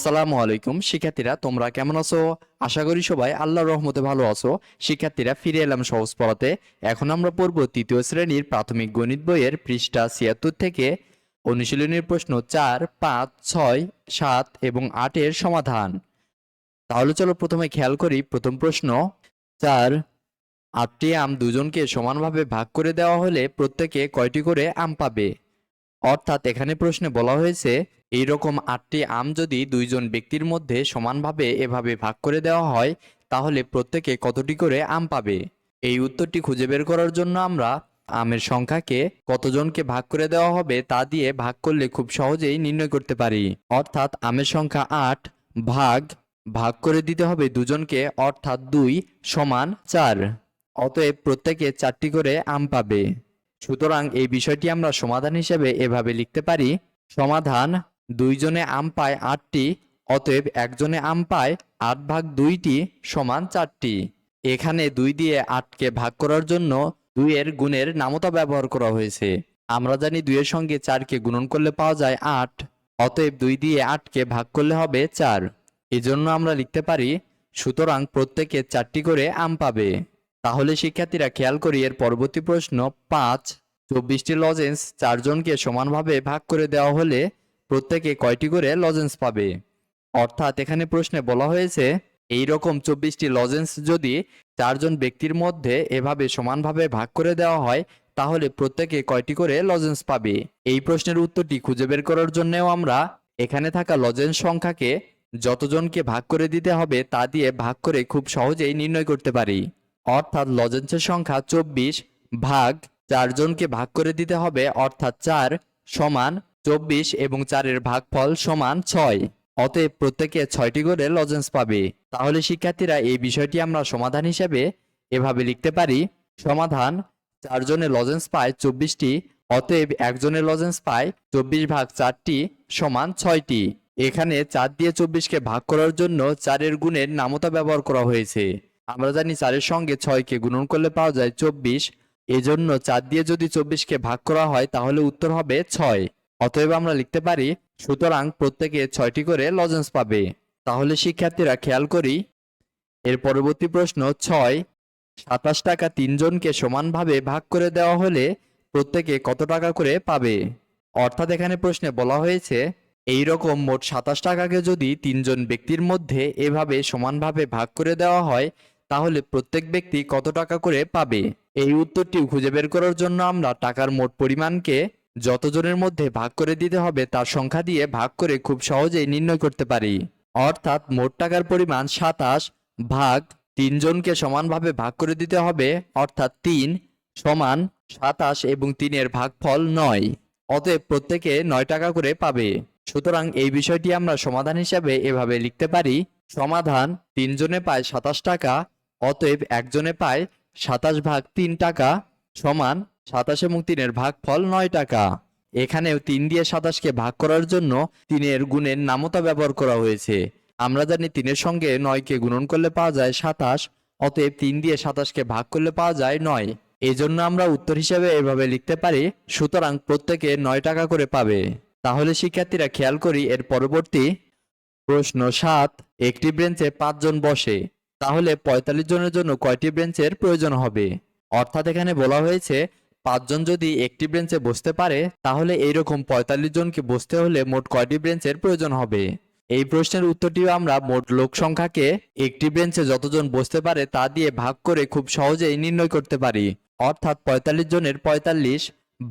আসসালামু আলাইকুম শিক্ষার্থীরা, তোমরা কেমন আছো? আশা করি সবাই আল্লাহর রহমতে ভালো আছো। শিক্ষার্থীরা, ফিরে এলাম সহজ পড়াতে। এখন আমরা পড়ব তৃতীয় শ্রেণীর প্রাথমিক গণিত বইয়ের পৃষ্ঠা ৭৬ থেকে অনুশীলনীর প্রশ্ন ৪, ৫, ৬, ৭ এবং ৮ এর সমাধান। তাহলে চলো প্রথমে খেয়াল করি প্রথম প্রশ্ন। ৪, ৮টি আম দুজনকে সমানভাবে ভাগ করে দেওয়া হলে প্রত্যেকে কয়টি করে আম পাবে? অর্থাৎ এখানে প্রশ্নে বলা হয়েছে এইরকম ৮টি আম যদি দুইজন ব্যক্তির মধ্যে সমানভাবে এভাবে ভাগ করে দেওয়া হয় তাহলে প্রত্যেকে কতটি করে আম পাবে। এই উত্তরটি খুঁজে বের করার জন্য আমরা আমের সংখ্যাকে কতজনকে ভাগ করে দেওয়া হবে তা দিয়ে ভাগ করলে খুব সহজেই নির্ণয় করতে পারি। অর্থাৎ আমের সংখ্যা ৮ ভাগ ভাগ করে দিতে হবে দুজনকে, অর্থাৎ 2 সমান 4। অতএব প্রত্যেকে 4টি করে আম পাবে। সুতরাং এই বিষয়টি আমরা সমাধান হিসেবে এভাবে লিখতে পারি। সমাধান: দুইজনে আম পায় 8টি, অতএব একজনে আম পায় 8 ভাগ 2টি সমান 4টি। এখানে 2 দিয়ে 8কে ভাগ করার জন্য 2 এর গুণের নামতা ব্যবহার করা হয়েছে। আমরা জানি 2 এর সঙ্গে 4কে গুণন করলে পাওয়া যায় 8, অতএব 2 দিয়ে 8কে ভাগ করলে হবে 4। এজন্য আমরা লিখতে পারি সুতরাং প্রত্যেকে 4টি করে আম পাবে। তাহলে শিক্ষার্থীরা খেয়াল করি এর পরবর্তী প্রশ্ন 5, 24টি লজেন্স 4 জনকে সমানভাবে ভাগ করে দেওয়া হলে প্রত্যেকে কয়টি করে লজেন্স পাবে? অর্থাৎ এখানে প্রশ্নে বলা হয়েছে এই রকম 24টি লজেন্স যদি 4 জন ব্যক্তির মধ্যে এভাবে সমানভাবে ভাগ করে দেওয়া হয় তাহলে প্রত্যেকে কয়টি করে লজেন্স পাবে। এই প্রশ্নের উত্তরটি খুঁজে বের করার জন্যও আমরা এখানে থাকা লজেন্স সংখ্যাকে যতজনকে ভাগ করে দিতে হবে তা দিয়ে ভাগ করে খুব সহজেই নির্ণয় করতে পারি। অর্থাৎ লজেন্সের সংখ্যা 24 ভাগ 4 জনকে ভাগ করে দিতে হবে, অর্থাৎ 4 সমান 24 এবং 4 এর ভাগফল সমান 6। অতএব প্রত্যেকে 6টি করে লজেন্স পাবে। তাহলে শিক্ষার্থীরা এই বিষয়টি আমরা সমাধান হিসেবে এভাবে লিখতে পারি। সমাধান: 4 জনের লজেন্স পায় 24টি, অতএব একজনের লজেন্স পায় 24 ভাগ 4টি সমান 6টি। এখানে 4 দিয়ে 24কে ভাগ করার জন্য 4 এর গুণের নামতা ব্যবহার করা হয়েছে। আমরা জানি 4 এর সঙ্গে 6কে গুণন করলে পাওয়া যায় 24। এজন্য 4 দিয়ে যদি 24কে ভাগ করা হয় তাহলে উত্তর হবে 6। অতএব আমরা লিখতে পারি সুতরাং প্রত্যেকে 6টি করে লজেন্স পাবে। তাহলে শিক্ষার্থীরা খেয়াল করি এর পরবর্তী প্রশ্ন 6, 27 টাকা 3 জনকে সমানভাবে ভাগ করে দেওয়া হলে প্রত্যেকে কত টাকা করে পাবে? অর্থাৎ এখানে প্রশ্নে বলা হয়েছে এই রকম মোট 27 টাকাকে যদি 3 জন ব্যক্তির মধ্যে এভাবে সমানভাবে ভাগ করে দেওয়া হয় তাহলে প্রত্যেক ব্যক্তি কত টাকা করে পাবে। এই উত্তরটি খুঁজে বের করার জন্য আমরা টাকার মোট পরিমাণকে যতজনের মধ্যে ভাগ করে দিতে হবে তার সংখ্যা দিয়ে ভাগ করে খুব সহজেই নির্ণয় করতে পারি। অর্থাৎ মোট টাকার পরিমাণ 27 ভাগ 3 জনকে সমানভাবে ভাগ করে দিতে হবে, অর্থাৎ 3 সমান 27 এবং 3 এর ভাগফল 9। অতএব প্রত্যেকে 9 টাকা করে পাবে। সুতরাং এই বিষয়টি আমরা সমাধান হিসাবে এভাবে লিখতে পারি। সমাধান: 3 জনে পায় 27 টাকা, অতএব একজনে পায় 27 ভাগ 3 টাকা সমান 27 এবং 3 এর ভাগফল 9 টাকা। এখানেও 3 দিয়ে 27কে ভাগ করার জন্য 3 এর গুণের নামতা ব্যবহার করা হয়েছে। আমরা জানি 3 এর সঙ্গে 9কে গুণন করলে পাওয়া যায় 27, অতএব 3 দিয়ে 27কে ভাগ করলে পাওয়া যায় 9। এজন্য আমরা উত্তর হিসেবে এভাবে লিখতে পারি সুতরাং প্রত্যেকে 9 টাকা করে পাবে। তাহলে শিক্ষার্থীরা খেয়াল করি এর পরবর্তী প্রশ্ন 7, একটি বেঞ্চে 5 জন বসে, তাহলে 45 জনের জন্য কয়টি বেঞ্চের প্রয়োজন হবে? অর্থাৎ এখানে বলা হয়েছে 5 জন যদি একটি বেঞ্চে বসতে পারে তাহলে এইরকম 45 জনকে বসতে হলে মোট কয়টি বেঞ্চের প্রয়োজন হবে। এই প্রশ্নের উত্তরটিও আমরা মোট লোক সংখ্যাকে একটি বেঞ্চে যতজন বসতে পারে তা দিয়ে ভাগ করে খুব সহজেই নির্ণয় করতে পারি। অর্থাৎ 45 জনের 45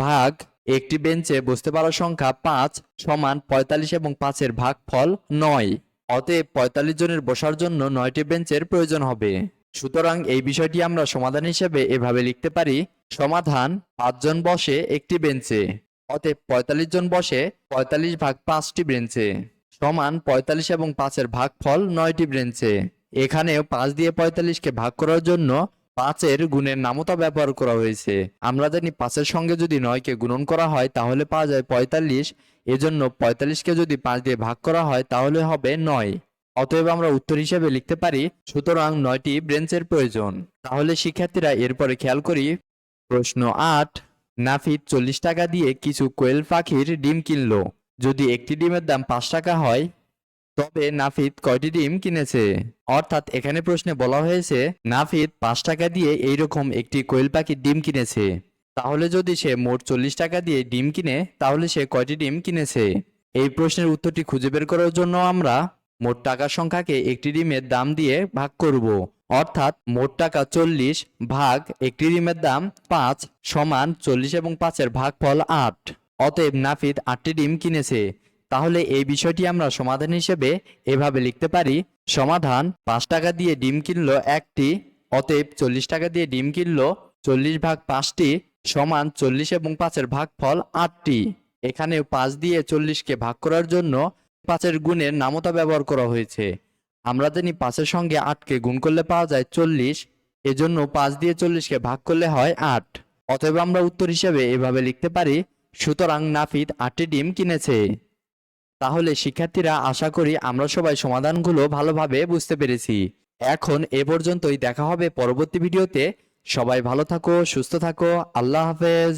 ভাগ একটি বেঞ্চে বসতে পারার সংখ্যা 5 সমান 45 এবং 5 এর ভাগফল 9। অতএব 45 জনের বসার জন্য 9টি বেঞ্চের প্রয়োজন হবে। সুতরাং এই বিষয়টি আমরা সমাধান হিসেবে এভাবে লিখতে পারি। সমাধান: 5 জন বসে একটি বেঞ্চে, অতএব 45 জন বসে 45 ভাগ 5টি বেঞ্চে সমান 45 এবং 5 এর ভাগফল 9টি বেঞ্চে। এখানেও 5 দিয়ে 45কে ভাগ করার জন্য 5 এর গুণের নামতা ব্যবহার করা হয়েছে। আমরা জানি 5 এর সঙ্গে যদি 9কে গুণন করা হয় তাহলে পাওয়া যায় 45। এজন্য 45কে যদি 5 দিয়ে ভাগ করা হয় তাহলে হবে 9। অতএব আমরা উত্তর হিসেবে লিখতে পারি সুতরাং 9টি বেঞ্চের প্রয়োজন। তাহলে শিক্ষার্থীরা এরপরে খেয়াল করি প্রশ্ন 8, নাফিদ 40 টাকা দিয়ে কিছু কোয়েল পাখির ডিম কিনলো। যদি একটি ডিমের দাম 5 টাকা হয় তবে নাফিদ কয়টি ডিম কিনেছে? অর্থাৎ এখানে প্রশ্নে বলা হয়েছে নাফিদ 5 টাকা দিয়ে এইরকম একটি কোয়েল পাখির ডিম কিনেছে। তাহলে যদি সে মোট 40 টাকা দিয়ে ডিম কিনে তাহলে সে কয়টি ডিম কিনেছে? এই প্রশ্নের উত্তরটি খুঁজে বের করার জন্য আমরা মোট টাকার সংখ্যাকে একটি ডিমের দাম দিয়ে ভাগ করব। অর্থাৎ মোট টাকা 40 ভাগ একটি ডিমের দাম 5 সমান 40 এবং 5-এর ভাগফল 8। অতএব নাফিদ 8টি ডিম কিনেছে। তাহলে এই বিষয়টি আমরা সমাধান হিসেবে এভাবে লিখতে পারি, সমাধান 5 টাকা দিয়ে ডিম কিনলো একটি, অতএব 40 টাকা দিয়ে ডিম কিনলো 40 ভাগ 5টি সমান 40 এবং 5-এর ভাগফল 8টি। এখানে 5 দিয়ে 40কে ভাগ করার জন্য 5-এর গুণের নামতা ব্যবহার করা হয়েছে। আমরা জানি 5-এর সঙ্গে 8কে গুণ করলে পাওয়া যায় 40, এজন্য 5 দিয়ে 40কে ভাগ করলে হয় 8। অতএব আমরা উত্তর হিসেবে এভাবে লিখতে পারি, সুতরাং নাফিদ 8টি ডিম কিনেছে। তাহলে শিক্ষার্থীরা, আশা করি আমরা সবাই সমাধানগুলো ভালোভাবে বুঝতে পেরেছি। এখন এ পর্যন্তই, দেখা হবে পরবর্তী ভিডিওতে। সবাই ভালো থাকো, সুস্থ থাকো, আল্লাহ হাফেজ।